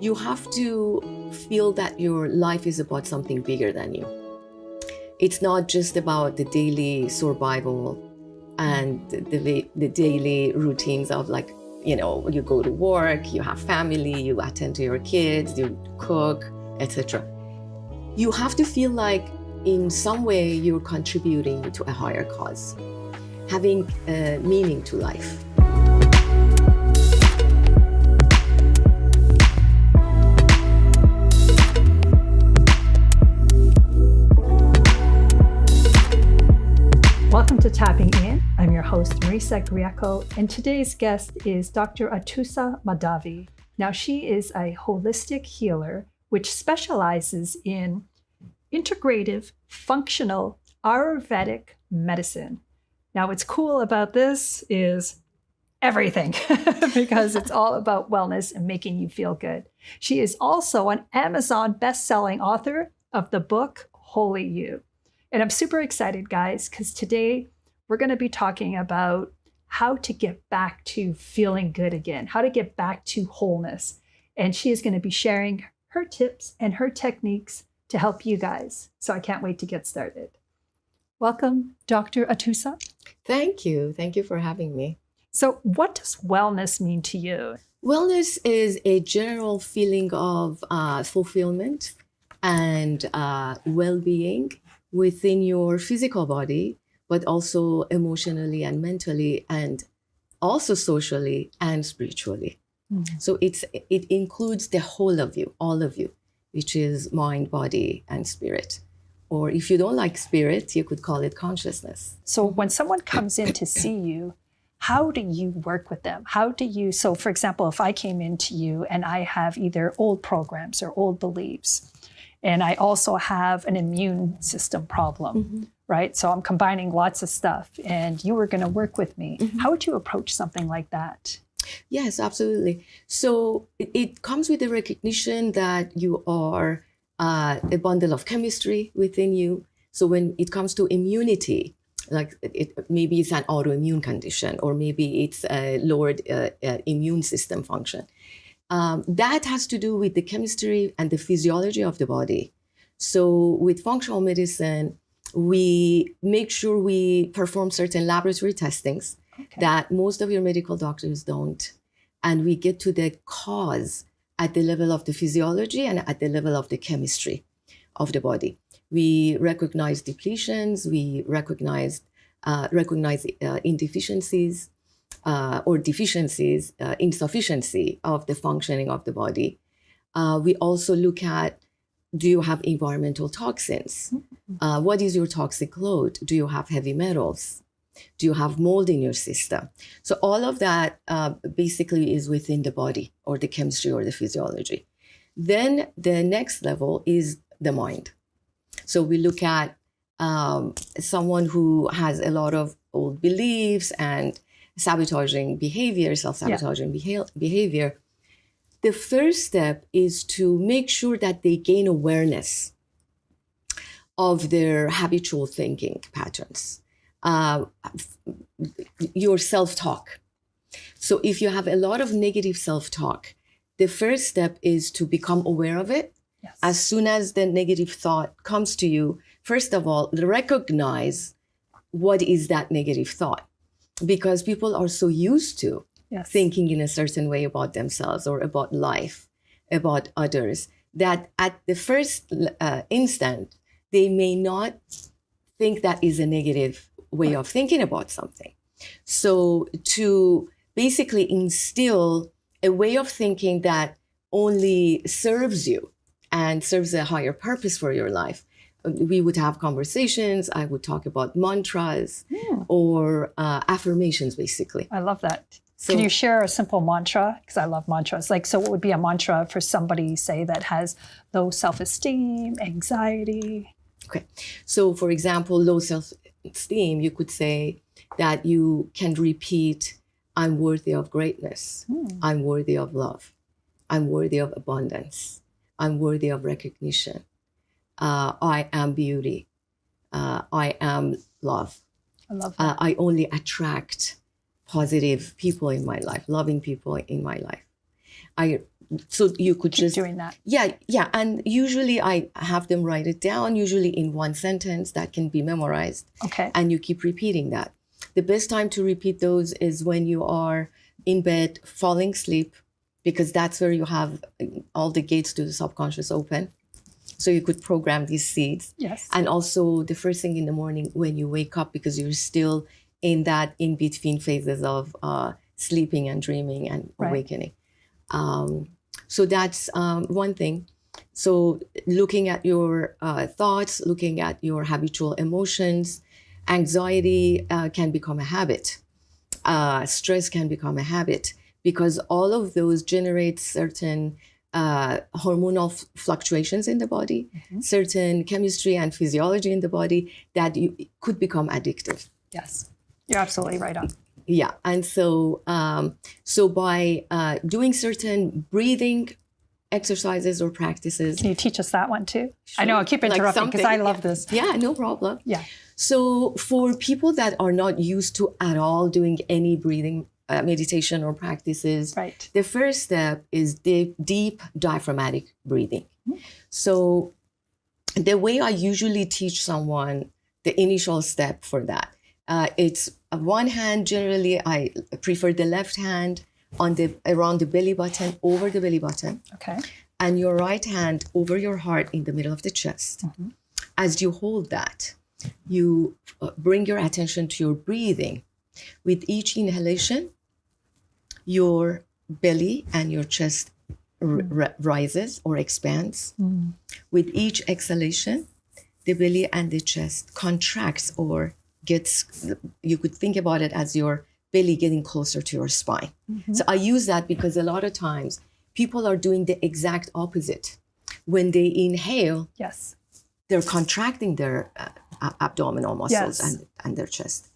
you have to feel that your life is about something bigger than you. It's not just about the daily survival and the daily routines of like, you go to work, you have family, you attend to your kids, you cook, etc. You have to feel like in some way you're contributing to a higher cause, having a meaning to life. Welcome to Tapping In. I'm your host, Marisa Grieco, and today's guest is Dr. Atousa Mahdavi. Now, she is a holistic healer which specializes in integrative, functional Ayurvedic medicine. Now, what's cool about this is everything, because it's all about wellness and making you feel good. She is also an Amazon best-selling author of the book, Holy You. And I'm super excited, guys, because today we're going to be talking about how to get back to feeling good again, how to get back to wholeness. And she is going to be sharing her tips and her techniques to help you guys. So I can't wait to get started. Welcome, Dr. Atousa. Thank you. Thank you for having me. So what does wellness mean to you? Wellness is a general feeling of fulfillment and well-being within your physical body, but also emotionally and mentally, and also socially and spiritually. Mm-hmm. So it includes the whole of you, all of you, which is mind, body, and spirit. Or if you don't like spirit, you could call it consciousness. So when someone comes in to see you, how do you work with them? So for example, if I came into you and I have either old programs or old beliefs, and I also have an immune system problem, mm-hmm. right? So I'm combining lots of stuff and you were going to work with me. Mm-hmm. How would you approach something like that? Yes, absolutely. So it comes with the recognition that you are a bundle of chemistry within you. So when it comes to immunity, like maybe it's an autoimmune condition, or maybe it's a lowered immune system function. That has to do with the chemistry and the physiology of the body. So with functional medicine, we make sure we perform certain laboratory testings that most of your medical doctors don't. And we get to the cause at the level of the physiology and at the level of the chemistry of the body. We recognize depletions, we recognize indeficiencies, or deficiencies, insufficiency of the functioning of the body. We also look at, do you have environmental toxins? What is your toxic load? Do you have heavy metals? Do you have mold in your system? So all of that basically is within the body or the chemistry or the physiology. Then the next level is the mind. So we look at someone who has a lot of old beliefs and sabotaging behavior, self-sabotaging behavior. The first step is to make sure that they gain awareness of their habitual thinking patterns, your self-talk. So if you have a lot of negative self-talk, the first step is to become aware of it. Yes. As soon as the negative thought comes to you, first of all, recognize what is that negative thought. Because people are so used to thinking in a certain way about themselves or about life, about others, that at the first instant, they may not think that is a negative way of thinking about something. So to basically instill a way of thinking that only serves you and serves a higher purpose for your life, we would have conversations. I would talk about mantras or affirmations, basically. I love that. So, can you share a simple mantra? Because I love mantras. So what would be a mantra for somebody, say, that has low self-esteem, anxiety? Okay. So for example, low self-esteem, you could say that you can repeat, I'm worthy of greatness. I'm worthy of love. I'm worthy of abundance. I'm worthy of recognition. I am beauty. I am love. I love that. I only attract positive people in my life, loving people in my life. I So you could Keep just doing that. Yeah. And usually I have them write it down, usually in one sentence that can be memorized. Okay. And you keep repeating that. The best time to repeat those is when you are in bed, falling asleep, because that's where you have all the gates to the subconscious open. So you could program these seeds. Yes. And also the first thing in the morning when you wake up, because you're still in that in-between phases of sleeping and dreaming and awakening. So that's one thing. So looking at your thoughts, looking at your habitual emotions, anxiety can become a habit. Stress can become a habit, because all of those generate certain hormonal fluctuations in the body, certain chemistry and physiology in the body that could become addictive. Yes, you're absolutely right on. Yeah, and so so by doing certain breathing exercises or practices. Can you teach us that one too? Sure. I know I keep interrupting because I love this. Yeah, no problem. Yeah. So for people that are not used to at all doing any breathing meditation or practices, Right. the first step is deep diaphragmatic breathing. So the way I usually teach someone, the initial step for that, it's one hand. Generally, I prefer the left hand around the belly button, over the belly button. Okay. And your right hand over your heart in the middle of the chest. As you hold that, you bring your attention to your breathing. With each inhalation, your belly and your chest rises or expands. With each exhalation, the belly and the chest contracts or you could think about it as your belly getting closer to your spine. So I use that because a lot of times people are doing the exact opposite. When they inhale, Yes. they're contracting their abdominal muscles and their chest.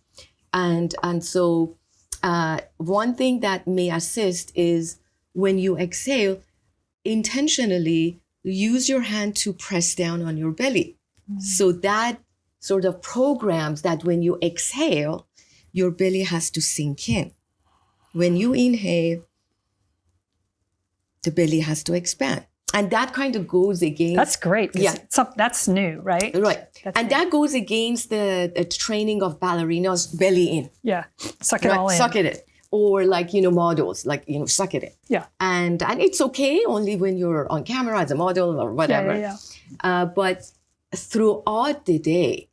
And so one thing that may assist is when you exhale, intentionally use your hand to press down on your belly. So that sort of programs that when you exhale, your belly has to sink in. When you inhale, the belly has to expand. And that kind of goes against... That's great. Yeah. That's new, right? Right. That's and new. that goes against the training of ballerinas, belly in. Yeah. Suck it all in. Suck it in. Or models, suck it in. Yeah. And it's okay only when you're on camera as a model or whatever. Yeah. But throughout the day,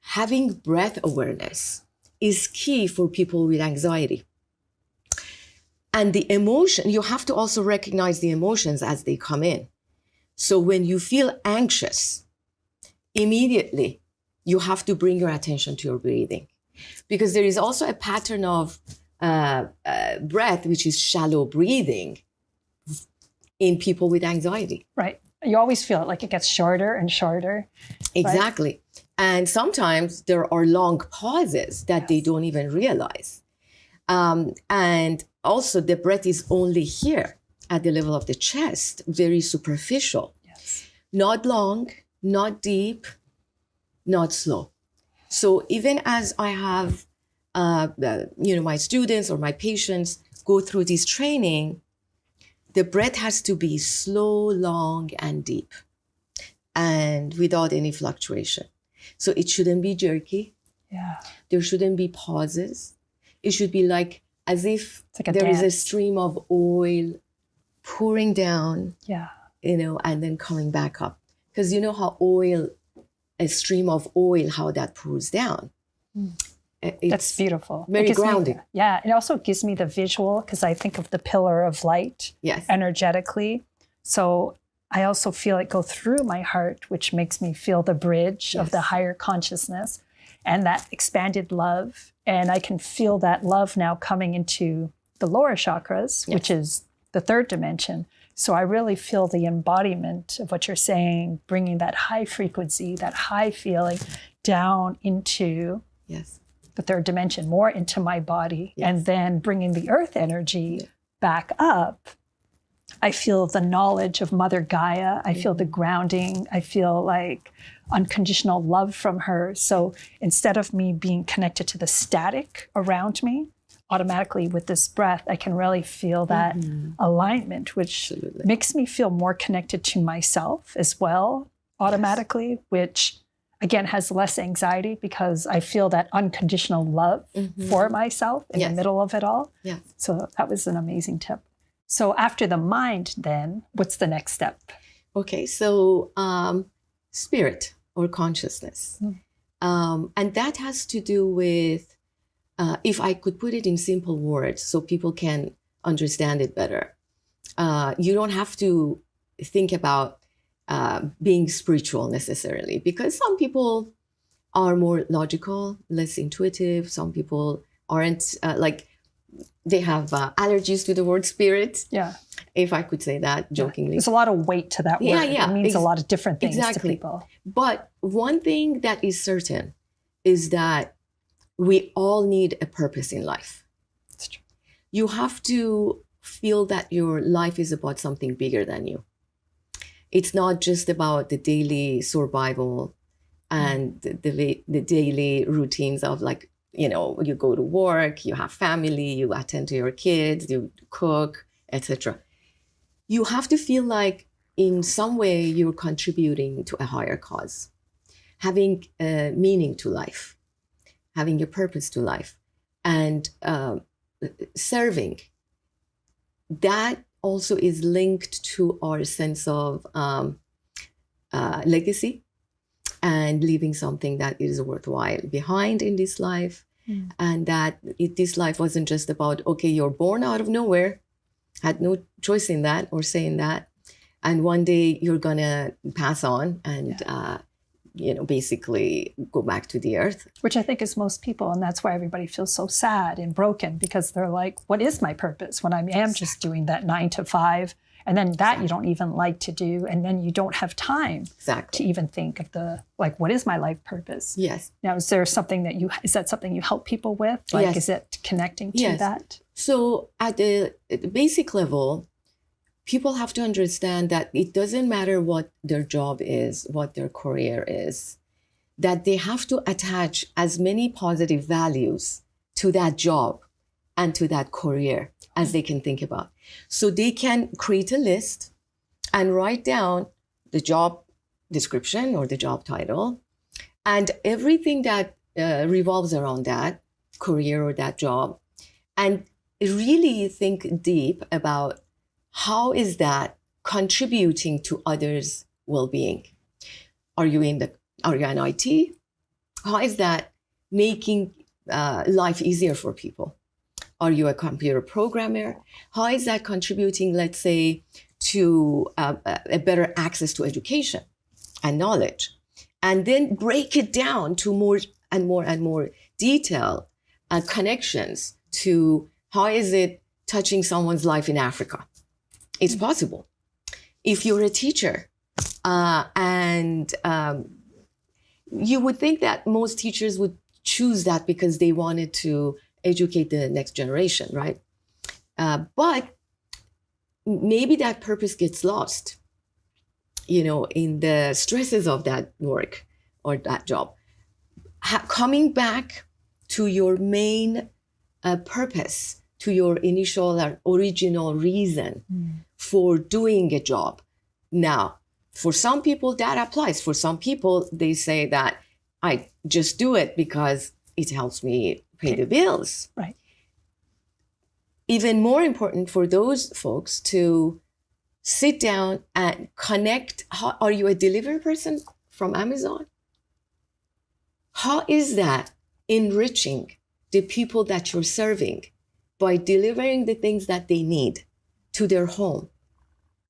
having breath awareness is key for people with anxiety. And the emotion, you have to also recognize the emotions as they come in. So when you feel anxious, immediately you have to bring your attention to your breathing. Because there is also a pattern of breath, which is shallow breathing in people with anxiety. Right. You always feel it, like it gets shorter and shorter. Exactly. Right? And sometimes there are long pauses that they don't even realize. And also the breath is only here at the level of the chest, very superficial. Yes. Not long, not deep, not slow. So even as I have, my students or my patients go through this training, the breath has to be slow, long, and deep, and without any fluctuation. So it shouldn't be jerky. Yeah. There shouldn't be pauses. It should be like as if there is a stream of oil pouring down, and then coming back up. Because you know how a stream of oil, how that pours down. That's beautiful. Very grounding. It also gives me the visual, because I think of the pillar of light energetically. So I also feel it go through my heart, which makes me feel the bridge of the higher consciousness and that expanded love. And I can feel that love now coming into the lower chakras, which is the third dimension. So I really feel the embodiment of what you're saying, bringing that high frequency, that high feeling down into the third dimension, more into my body, and then bringing the earth energy back up. I feel the knowledge of Mother Gaia. I feel the grounding. I feel like unconditional love from her. So instead of me being connected to the static around me, automatically with this breath, I can really feel that alignment, which makes me feel more connected to myself as well automatically, which again has less anxiety because I feel that unconditional love for myself in the middle of it all. Yeah. So that was an amazing tip. So after the mind, then what's the next step? Okay, so spirit or consciousness. And that has to do with, if I could put it in simple words so people can understand it better, you don't have to think about being spiritual necessarily, because some people are more logical, less intuitive. Some people aren't, they have allergies to the word spirit. Yeah. If I could say that jokingly. There's a lot of weight to that word. Yeah. It means a lot of different things to people. But one thing that is certain is that we all need a purpose in life. That's true. You have to feel that your life is about something bigger than you. It's not just about the daily survival and the daily routines of you go to work, you have family, you attend to your kids, you cook, etc. You have to feel like in some way you're contributing to a higher cause, having a meaning to life, having a purpose to life, and serving. That also is linked to our sense of legacy and leaving something that is worthwhile behind in this life. And that this life wasn't just about, okay, you're born out of nowhere, had no choice in that or say in that, and one day you're gonna pass on and basically go back to the earth. Which I think is most people, and that's why everybody feels so sad and broken, because they're like, what is my purpose when I am just doing that 9 to 5? And then that you don't even like to do. And then you don't have time to even think of what is my life purpose? Yes. Now, is that something you help people with? Yes. Is it connecting to that? So at the basic level, people have to understand that it doesn't matter what their job is, what their career is, that they have to attach as many positive values to that job and to that career as they can think about. So they can create a list and write down the job description or the job title and everything that revolves around that career or that job, and really think deep about how is that contributing to others' well-being. Are you in IT? How is that making life easier for people? Are you a computer programmer? How is that contributing, let's say, to a better access to education and knowledge? And then break it down to more and more and more detail and connections to how is it touching someone's life in Africa? It's possible. If you're a teacher, and you would think that most teachers would choose that because they wanted to educate the next generation, right? But maybe that purpose gets lost, in the stresses of that work or that job. Coming back to your main purpose, to your initial or original reason for doing a job. Now, for some people that applies. For some people, they say that I just do it because it helps me pay the bills. Right. Even more important for those folks to sit down and connect. Are you a delivery person from Amazon? How is that enriching the people that you're serving by delivering the things that they need to their home?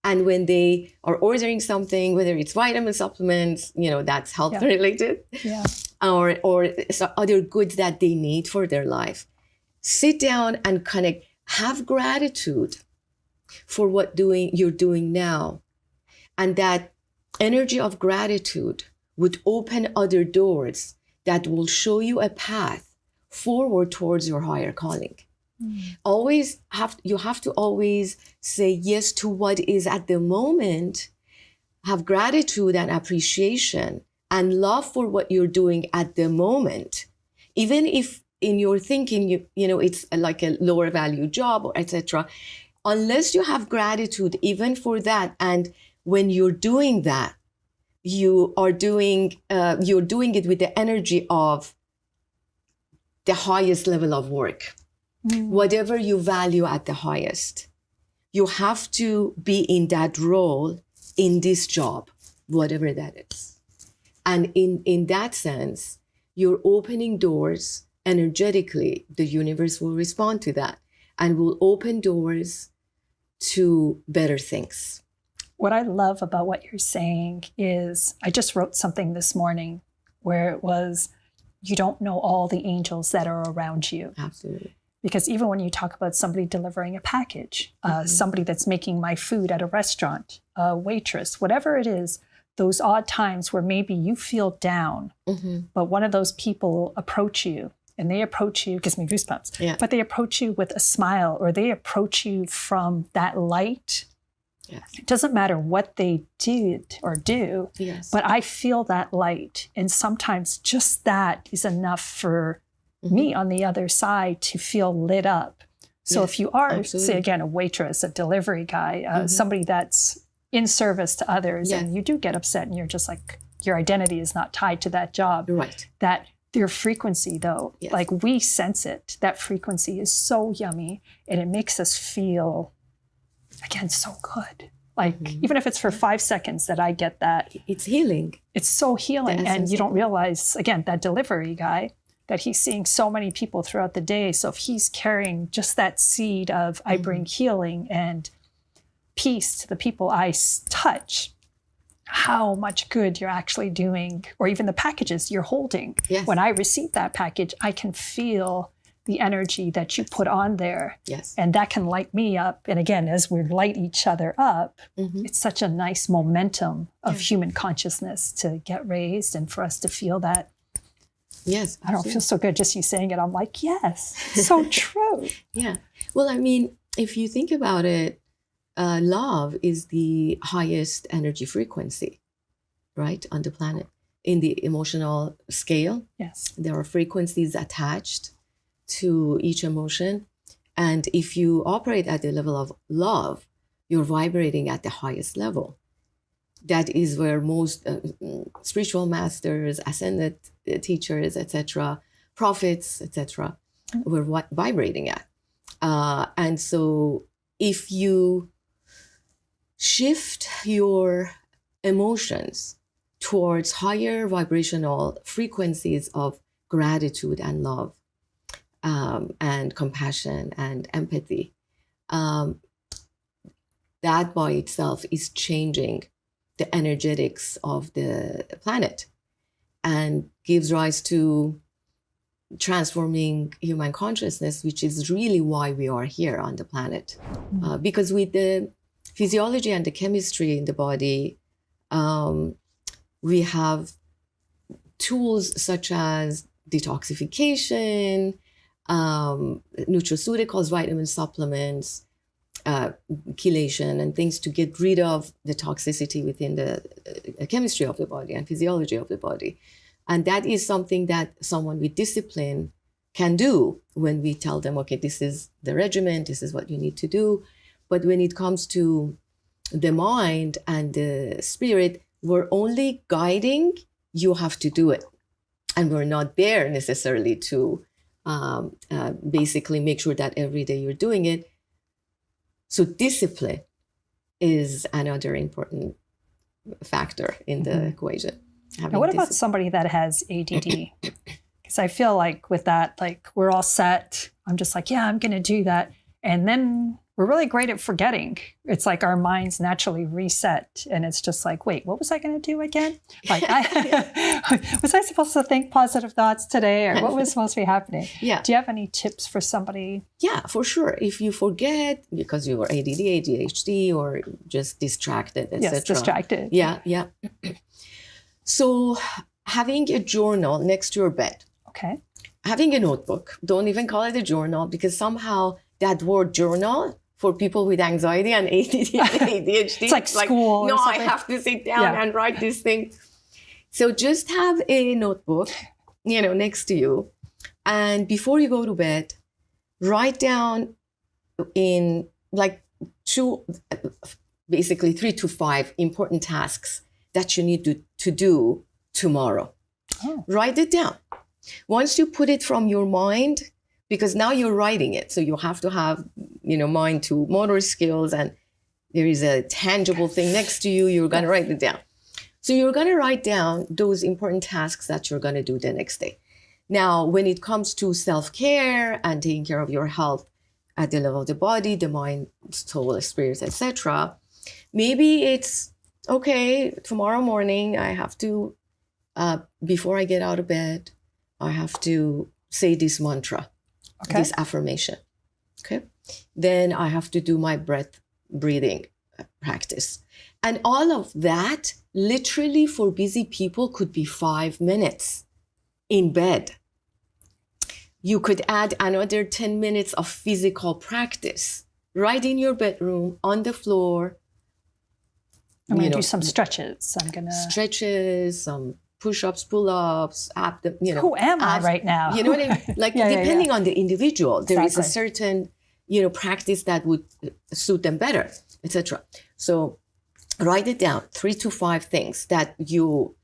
And when they are ordering something, whether it's vitamin supplements, that's health related, or other goods that they need for their life, sit down and connect. Have gratitude for what you're doing now. And that energy of gratitude would open other doors that will show you a path forward towards your higher calling. You have to always say yes to what is at the moment. Have gratitude and appreciation and love for what you're doing at the moment. Even if in your thinking, it's like a lower value job, or etc. Unless you have gratitude even for that, and when you're doing that, you're doing it with the energy of the highest level of work, whatever you value at the highest. You have to be in that role in this job, whatever that is. And in that sense, you're opening doors energetically. The universe will respond to that and will open doors to better things. What I love about what you're saying is, I just wrote something this morning where it was, you don't know all the angels that are around you. Absolutely. Because even when you talk about somebody delivering a package, somebody that's making my food at a restaurant, a waitress, whatever it is, those odd times where maybe you feel down, but one of those people approach you, and they approach you, gives me goosebumps, but they approach you with a smile, or they approach you from that light. Yes. It doesn't matter what they did or do, but I feel that light. And sometimes just that is enough for me on the other side to feel lit up. So if you are, say again, a waitress, a delivery guy, somebody that's in service to others, and you do get upset and you're just like, your identity is not tied to that job. Right. That their frequency though, like we sense it, that frequency is so yummy, and it makes us feel, again, so good. Like even if it's for 5 seconds that I get that. It's healing. It's so healing. And you don't realize, again, that delivery guy, that he's seeing so many people throughout the day. So if he's carrying just that seed of, I bring healing and peace to the people I touch, how much good you're actually doing, or even the packages you're holding. Yes. When I receive that package, I can feel the energy that you put on there. Yes. And that can light me up. And again, as we light each other up, it's such a nice momentum of human consciousness to get raised, and for us to feel that. Yes. I don't feel so good just you saying it. I'm like, yes, so true. Yeah. Well, I mean, if you think about it, love is the highest energy frequency, right, on the planet. In the emotional scale, there are frequencies attached to each emotion. And if you operate at the level of love, you're vibrating at the highest level. That is where most spiritual masters, ascended teachers, etc., prophets, etc., were vibrating at. And so if you shift your emotions towards higher vibrational frequencies of gratitude and love, and compassion and empathy, that by itself is changing the energetics of the planet and gives rise to transforming human consciousness, which is really why we are here on the planet. Because with the physiology and the chemistry in the body, we have tools such as detoxification, nutraceuticals, vitamin supplements, chelation, and things to get rid of the toxicity within the chemistry of the body and physiology of the body. And that is something that someone with discipline can do when we tell them, okay, this is the regimen, this is what you need to do. But when it comes to the mind and the spirit, we're only guiding, you have to do it. And we're not there necessarily to basically make sure that every day you're doing it. So discipline is another important factor in the equation. Now, what about somebody that has ADD? Because I feel like with that, like we're all set. I'm just like, yeah, I'm going to do that. And then we're really great at forgetting. It's like our minds naturally reset. And it's just like, wait, what was I going to do again? Like, was I supposed to think positive thoughts today? Or what was supposed to be happening? Yeah. Do you have any tips for somebody? Yeah, for sure. If you forget because you were ADD, ADHD, or just distracted, etc. Yes, distracted. Yeah, yeah. So having a journal next to your bed. Okay. Having a notebook. Don't even call it a journal, because somehow that word journal for people with anxiety and ADD and ADHD. It's like school. No, I have to sit down and write this thing. So just have a notebook, next to you, And before you go to bed, write down in like basically 3 to 5 important tasks that you need to do tomorrow. Oh. Write it down. Once you put it from your mind, because now you're writing it, so you have to have, mind to motor skills, and there is a tangible thing next to you, you're going to write it down. So you're going to write down those important tasks that you're going to do the next day. Now, when it comes to self-care and taking care of your health at the level of the body, the mind, soul, spirit, etc., maybe it's, okay, tomorrow morning I have to, before I get out of bed, I have to say this mantra, this affirmation. Okay. Then I have to do my breathing practice. And all of that, literally for busy people, could be 5 minutes in bed. You could add another 10 minutes of physical practice right in your bedroom, on the floor. I'm going to do some stretches. Stretches, some push-ups, pull-ups, Who am I right now? You know what I mean? Like, depending on the individual, there is a certain, practice that would suit them better, etc. So write it down, 3 to 5 things that you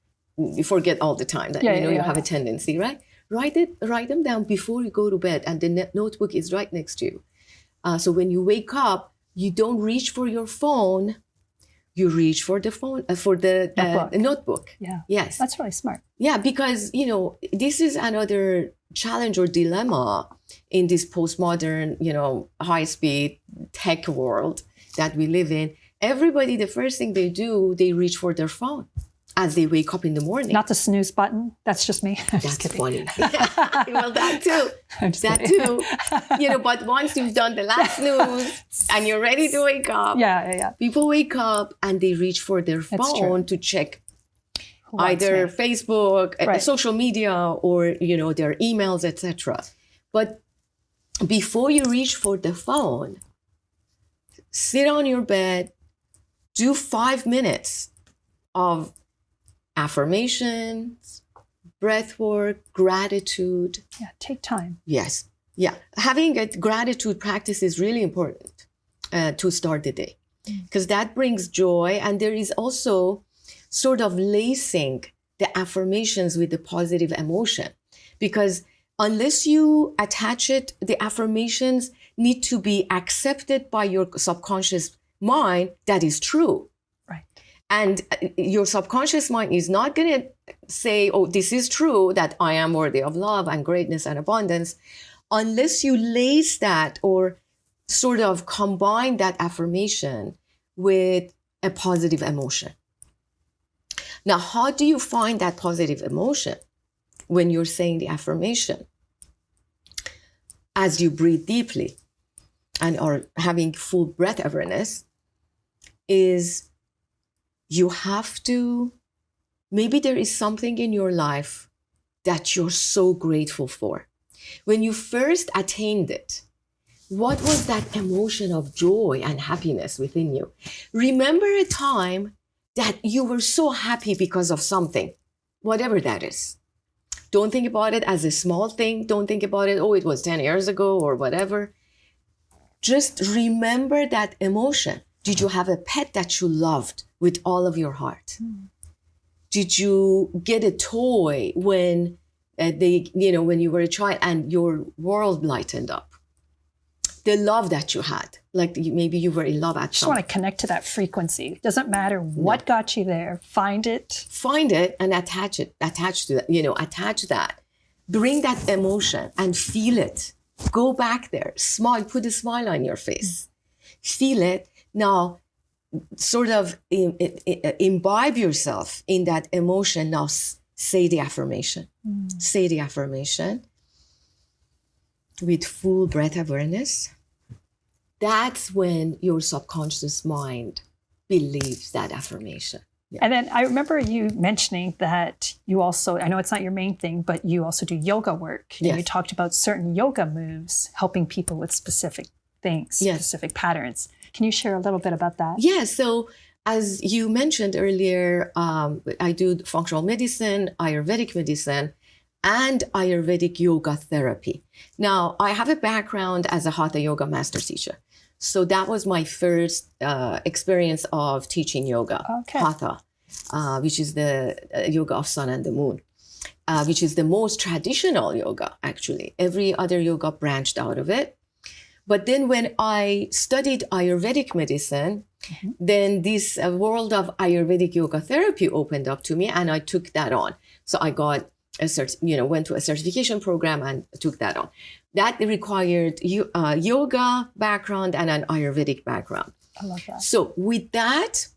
forget all the time, that you have a tendency, right? Write them down before you go to bed, and the notebook is right next to you. So when you wake up, you don't reach for your phone, you reach for the phone, for the notebook. Yeah. Yes. That's really smart. Yeah, because, this is another challenge or dilemma in this postmodern, high-speed tech world that we live in. Everybody, the first thing they do, they reach for their phone as they wake up in the morning. Not the snooze button. That's just me. That's funny. Well, that too. That too. But once you've done the last snooze and you're ready to wake up, people wake up and they reach for their phone to check either Facebook, social media, or, their emails, etc. But before you reach for the phone, sit on your bed, do 5 minutes of affirmations, breath work, gratitude. Yeah, take time. Yes. Yeah. Having a gratitude practice is really important to start the day, because that brings joy. And there is also sort of lacing the affirmations with the positive emotion, because unless you attach it, the affirmations need to be accepted by your subconscious mind that is true. Right. And your subconscious mind is not going to say, oh, this is true, that I am worthy of love and greatness and abundance, unless you lace that or sort of combine that affirmation with a positive emotion. Now, how do you find that positive emotion when you're saying the affirmation? As you breathe deeply and are having full breath awareness, is you have to, maybe there is something in your life that you're so grateful for. When you first attained it, what was that emotion of joy and happiness within you? Remember a time that you were so happy because of something, whatever that is. Don't think about it as a small thing. Don't think about it, oh, it was 10 years ago or whatever. Just remember that emotion. Did you have a pet that you loved with all of your heart? Did you get a toy when when you were a child and your world lightened up? The love that you had, like maybe you were in love at just want to connect to that frequency. Doesn't matter what got you there. Find it and attach to that, attach that. Bring that emotion and feel it. Go back there, smile, put a smile on your face. Feel it. Now, sort of imbibe yourself in that emotion. Now, say the affirmation. Say the affirmation with full breath awareness. That's when your subconscious mind believes that affirmation. Yeah. And then I remember you mentioning that you also, I know it's not your main thing, but you also do yoga work. Yes. And you talked about certain yoga moves helping people with specific things, specific patterns. Can you share a little bit about that? Yeah. So as you mentioned earlier, I do functional medicine, Ayurvedic medicine, and Ayurvedic yoga therapy. Now, I have a background as a Hatha yoga master teacher. So that was my first experience of teaching yoga, Hatha, which is the yoga of sun and the moon, which is the most traditional yoga, actually. Every other yoga branched out of it. But then when I studied Ayurvedic medicine, then this world of Ayurvedic yoga therapy opened up to me, and I took that on. So I got went to a certification program and took that on. That required yoga background and an Ayurvedic background. I love that. So with that,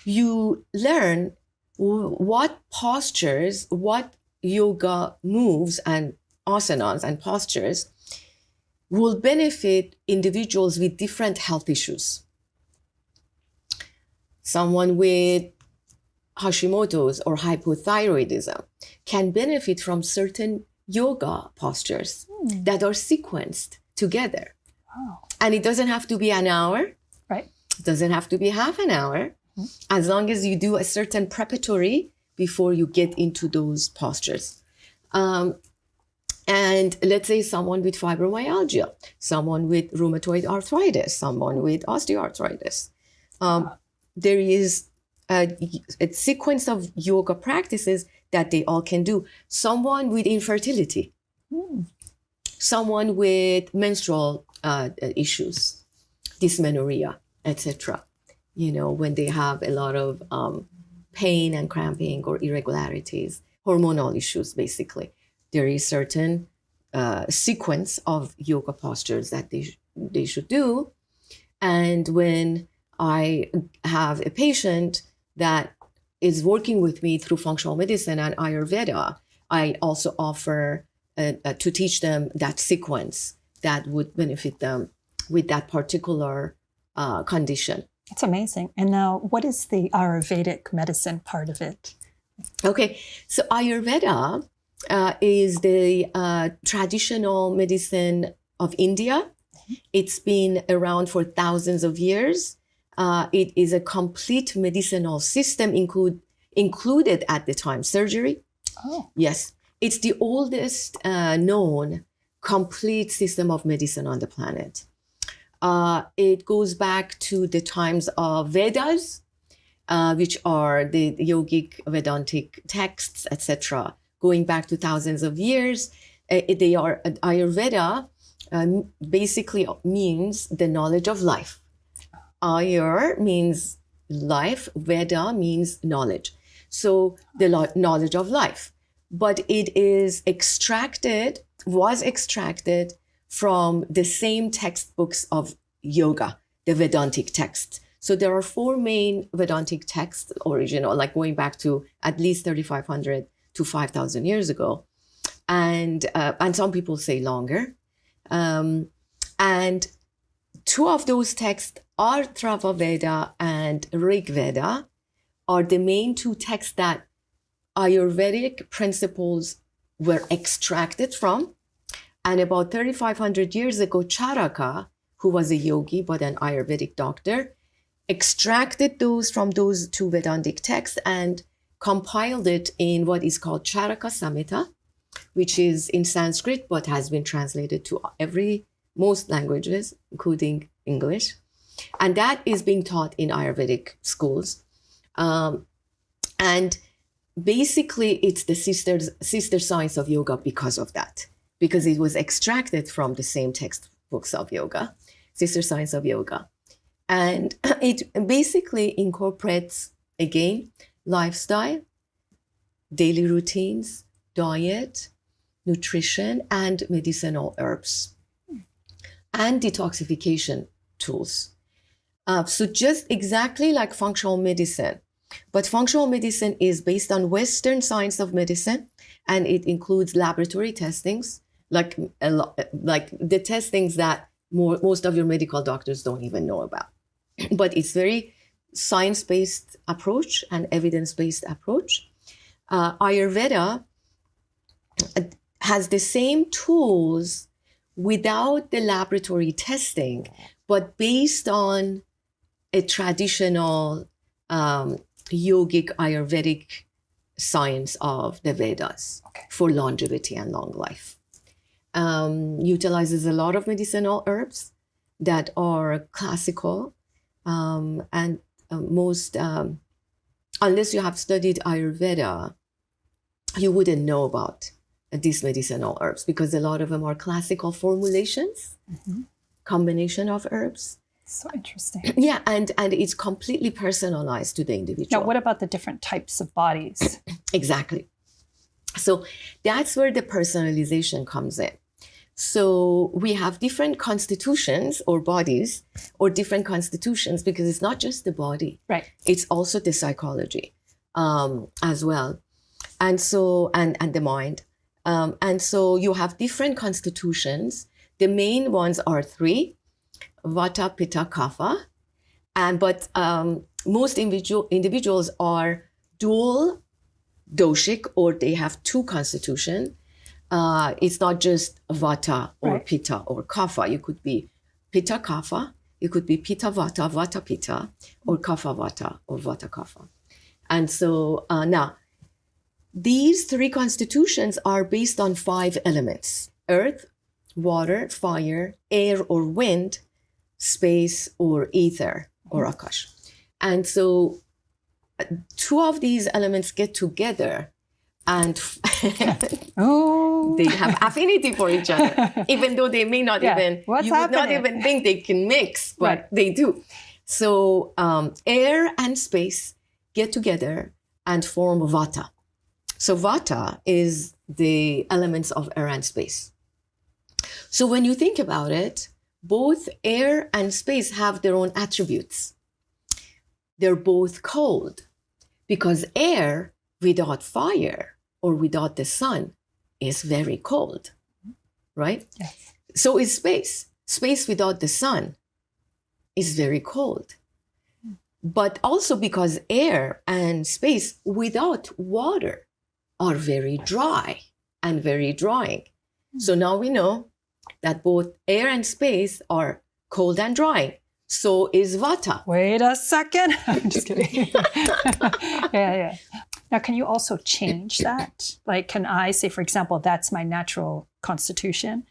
you learn what postures, what yoga moves and asanas and postures will benefit individuals with different health issues. Someone with Hashimoto's or hypothyroidism can benefit from certain yoga postures that are sequenced together. Wow. And it doesn't have to be an hour. Right. It doesn't have to be half an hour. As long as you do a certain preparatory before you get into those postures. And let's say someone with fibromyalgia, someone with rheumatoid arthritis, someone with osteoarthritis. There is a sequence of yoga practices that they all can do. Someone with infertility, someone with menstrual issues, dysmenorrhea, etc. When they have a lot of pain and cramping or irregularities, hormonal issues, basically. There is certain sequence of yoga postures that they should do. And when I have a patient that is working with me through functional medicine and Ayurveda, I also offer to teach them that sequence that would benefit them with that particular condition. It's amazing. And now, what is the Ayurvedic medicine part of it? Okay, so Ayurveda is the traditional medicine of India. It's been around for thousands of years. It is a complete medicinal system, included at the time surgery. Oh. Yes, it's the oldest known complete system of medicine on the planet. It goes back to the times of Vedas, which are the yogic Vedantic texts, etc., going back to thousands of years. They are Ayurveda. Basically means the knowledge of life. Ayur means life, Veda means knowledge. So the knowledge of life. But it was extracted from the same textbooks of yoga, the Vedantic texts. So there are four main Vedantic texts, original, like going back to at least 3,500 to 5,000 years ago. And some people say longer. And two of those texts, Atharva Veda and Rig Veda, are the main two texts that Ayurvedic principles were extracted from. And about 3,500 years ago, Charaka, who was a yogi but an Ayurvedic doctor, extracted those from those two Vedantic texts and compiled it in what is called Charaka Samhita, which is in Sanskrit but has been translated to most languages, including English. And that is being taught in Ayurvedic schools. And basically, it's the sister science of yoga because of that, because it was extracted from the same textbooks of yoga, sister science of yoga. And it basically incorporates, again, lifestyle, daily routines, diet, nutrition, and medicinal herbs, and detoxification tools. So just exactly like functional medicine. But functional medicine is based on Western science of medicine, and it includes laboratory testings, like the testings that most of your medical doctors don't even know about. But it's very science-based approach and evidence-based approach. Ayurveda has the same tools without the laboratory testing, but based on a traditional yogic Ayurvedic science of the Vedas for longevity and long life. Utilizes a lot of medicinal herbs that are classical, and most, unless you have studied Ayurveda, you wouldn't know about these medicinal herbs, because a lot of them are classical formulations, combination of herbs. So interesting. Yeah, and it's completely personalized to the individual. Now, what about the different types of bodies? Exactly. So that's where the personalization comes in. So we have different constitutions or bodies, or different constitutions, because it's not just the body. Right. It's also the psychology as well. And so, and the mind. And so you have different constitutions. The main ones are 3, Vata, Pitta, Kapha. But most individuals are dual doshic, or they have 2 constitution. It's not just Vata or Pitta or Kapha. You could be Pitta Kapha, you could be Pitta Vata, Vata Pitta, or Kapha Vata or Vata Kapha. And so now, these 3 constitutions are based on 5 elements: earth, water, fire, air or wind, space or ether or akash. And so 2 of these elements get together and they have affinity for each other, even though they may not even, you would not even think they can mix, but they do. So air and space get together and form Vata. So Vata is the elements of air and space. So when you think about it, both air and space have their own attributes. They're both cold, because air without fire or without the sun is very cold, right? Yes. So is space. Space without the sun is very cold. But also because air and space without water are very dry and very drying. So now we know that both air and space are cold and drying. So is Vata. Wait a second. I'm just kidding. Yeah. Now, can you also change that? Like, can I say, for example, that's my natural constitution,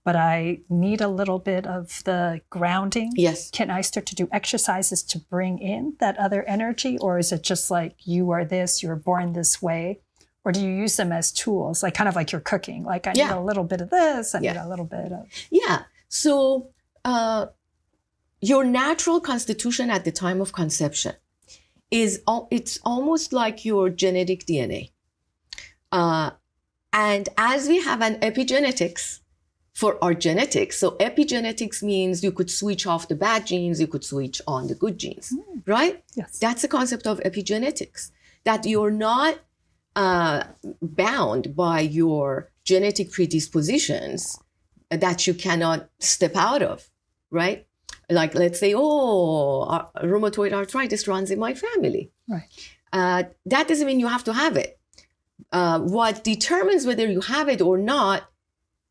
but I need a little bit of the grounding? Yes. Can I start to do exercises to bring in that other energy? Or is it just like, you are this, you're born this way? Or do you use them as tools, like kind of like you're cooking? Like, I need a little bit of this, I need a little bit of... Yeah. So your natural constitution at the time of conception it's almost like your genetic DNA. And as we have an epigenetics for our genetics, so epigenetics means you could switch off the bad genes, you could switch on the good genes, right? Yes. That's the concept of epigenetics, that you're not bound by your genetic predispositions that you cannot step out of, right? Like, let's say, rheumatoid arthritis runs in my family. Right. That doesn't mean you have to have it. What determines whether you have it or not,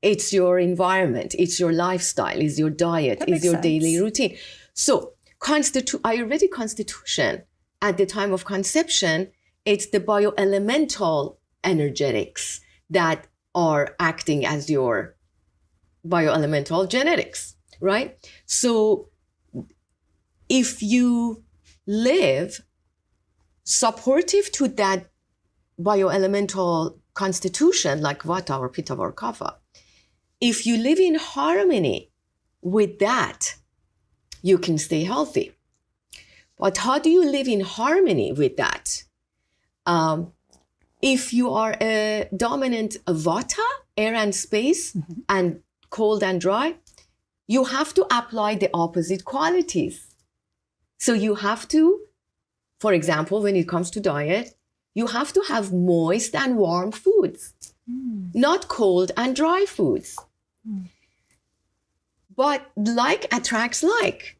it's your environment, it's your lifestyle, it's your diet, it's your daily routine. So Ayurvedic constitution at the time of conception, it's the bioelemental energetics that are acting as your bioelemental genetics, right? So if you live supportive to that bioelemental constitution, like Vata or Pitta or Kapha, if you live in harmony with that, you can stay healthy. But how do you live in harmony with that? If you are a dominant Vata, air and space, and cold and dry, you have to apply the opposite qualities. So you have to, for example, when it comes to diet, you have to have moist and warm foods, not cold and dry foods. But like attracts like.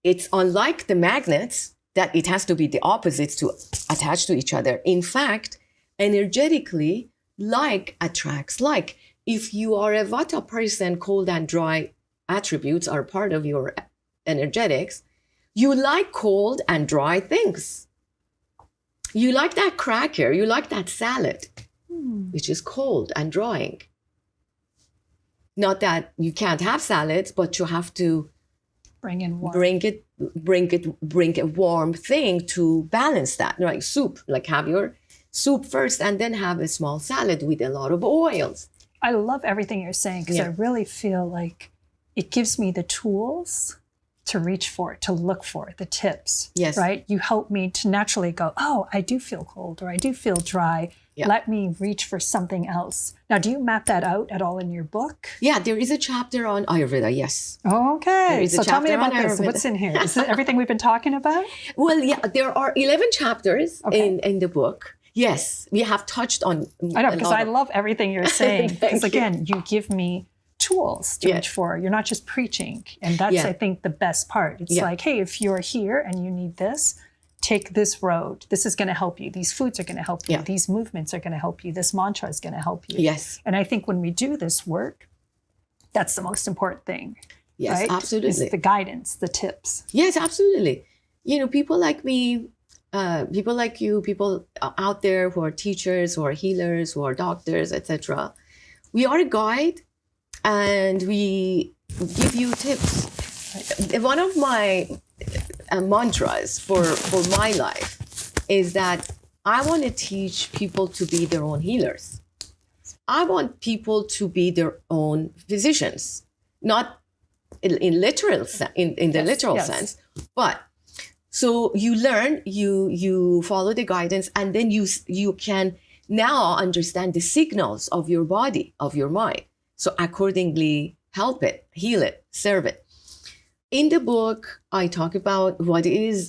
It's unlike the magnets that it has to be the opposites to attach to each other. In fact, energetically, like attracts like. If you are a Vata person, cold and dry attributes are part of your energetics, you like cold and dry things. You like that cracker, you like that salad, which is cold and drying. Not that you can't have salads, but you have to bring a warm thing to balance that. Like soup, like have your soup first and then have a small salad with a lot of oils. I love everything you're saying because I really feel like it gives me the tools to reach for it, to look for it, the tips. Yes. Right? You help me to naturally go, oh, I do feel cold or I do feel dry. Yeah. Let me reach for something else. Now, do you map that out at all in your book? Yeah, there is a chapter on Ayurveda, yes. Okay. So tell me about this. What's in here? Is it everything we've been talking about? Well, yeah, there are 11 chapters in the book. Yes, we have touched on. I know, because I love everything you're saying. Because again, you give me tools to reach for. You're not just preaching. And that's, I think, the best part. It's like, hey, if you're here and you need this, take this road. This is going to help you. These foods are going to help you. These movements are going to help you. This mantra is going to help you. Yes. And I think when we do this work, that's the most important thing. Yes, right? absolutely. Is the guidance, the tips. Yes, absolutely. You know, people like me, people like you, people out there who are teachers, who are healers, who are doctors, etc. We are a guide and we give you tips. Right. One of my mantras for my life is that I want to teach people to be their own healers. I want people to be their own physicians, not in the literal sense, but so you learn, you follow the guidance, and then you can now understand the signals of your body, of your mind. So accordingly, help it, heal it, serve it. In the book, I talk about what is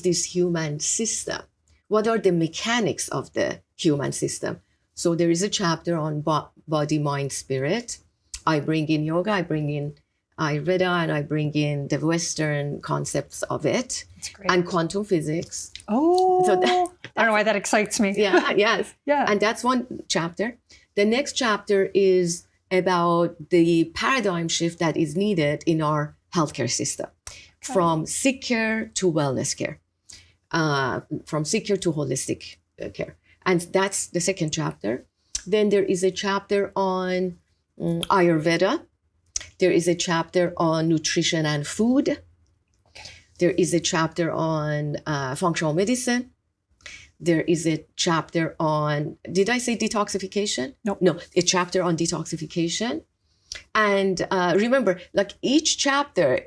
this human system? What are the mechanics of the human system? So there is a chapter on body, mind, spirit. I bring in yoga, I bring in Ayurveda, and I bring in the Western concepts of it and quantum physics. Oh, so I don't know why that excites me. Yeah, yes. Yeah. And that's one chapter. The next chapter is about the paradigm shift that is needed in our healthcare system, from sick care to wellness care, from sick care to holistic care. And that's the second chapter. Then there is a chapter on Ayurveda. There is a chapter on nutrition and food. There is a chapter on functional medicine. There is a chapter on, did I say detoxification? No, a chapter on detoxification. And remember, like each chapter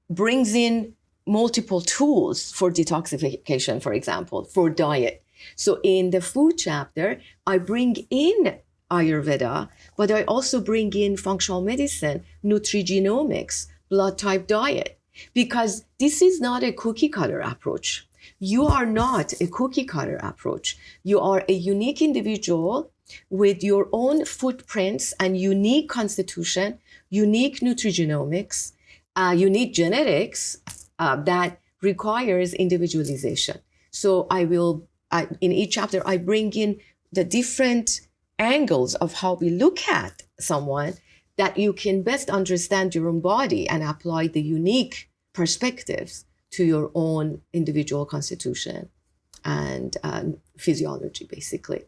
brings in multiple tools for detoxification, for example, for diet. So in the food chapter, I bring in Ayurveda, but I also bring in functional medicine, nutrigenomics, blood type diet, because this is not a cookie cutter approach. You are not a cookie cutter approach. You are a unique individual with your own footprints and unique constitution, unique nutrigenomics, unique genetics that requires individualization. So in each chapter, I bring in the different angles of how we look at someone that you can best understand your own body and apply the unique perspectives to your own individual constitution and physiology, basically.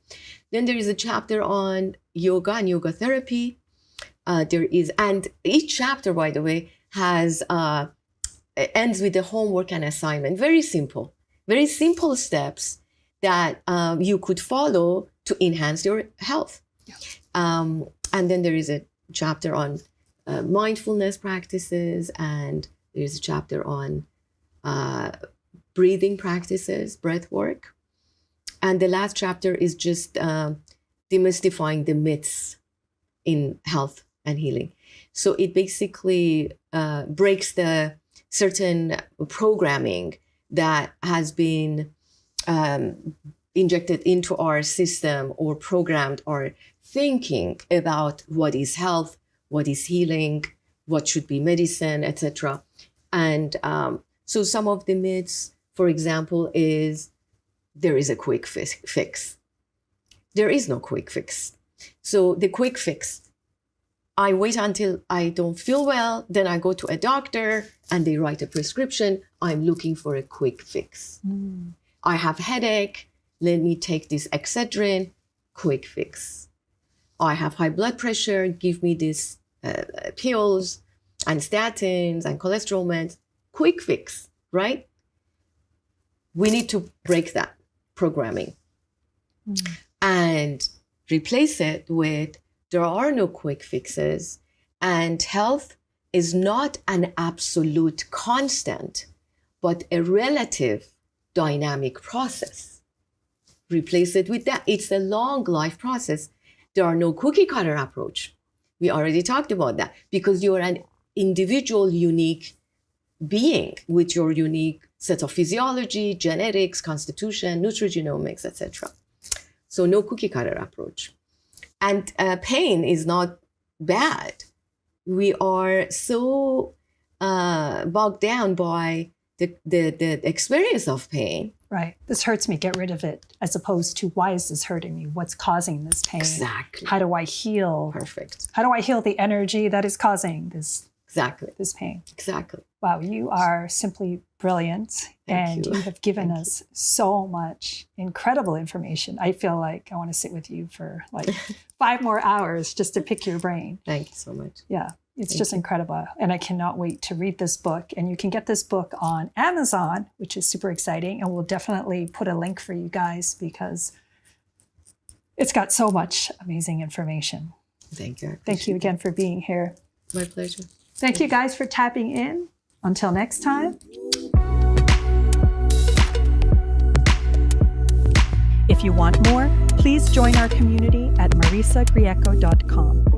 Then there is a chapter on yoga and yoga therapy. And each chapter, by the way, ends with a homework and assignment. Very simple steps that you could follow to enhance your health. Yeah. And then there is a chapter on mindfulness practices, and there's a chapter on breathing practices, breath work. And the last chapter is just demystifying the myths in health and healing. So it basically breaks the certain programming that has been injected into our system or programmed our thinking about what is health, what is healing, what should be medicine, etc. And so some of the myths, for example, is there is a quick fix. There is no quick fix. So the quick fix, I wait until I don't feel well, then I go to a doctor and they write a prescription. I'm looking for a quick fix. I have headache. let me take this Excedrin, quick fix. I have high blood pressure, give me these pills and statins and cholesterol meds, quick fix, right? We need to break that programming and replace it with, there are no quick fixes, and health is not an absolute constant, but a relative dynamic process. Replace it with that. It's a long life process. There are no cookie cutter approach. We already talked about that, because you're an individual, unique being with your unique set of physiology, genetics, constitution, nutrigenomics, etc. So no cookie cutter approach. And pain is not bad. We are so bogged down by the experience of pain. Right. This hurts me, get rid of it, as opposed to, why is this hurting me? What's causing this pain? Exactly. How do I heal? Perfect. How do I heal the energy that is causing this pain? Exactly. Wow, you are simply brilliant. Thank you. You have given us so much incredible information. I feel like I want to sit with you for like 5 more hours just to pick your brain. Thank you so much. Yeah, it's just incredible. And I cannot wait to read this book. And you can get this book on Amazon, which is super exciting. And we'll definitely put a link for you guys, because it's got so much amazing information. Thank you. Thank you again for being here. My pleasure. Thank you guys for tapping in. Until next time. If you want more, please join our community at marisagrieco.com.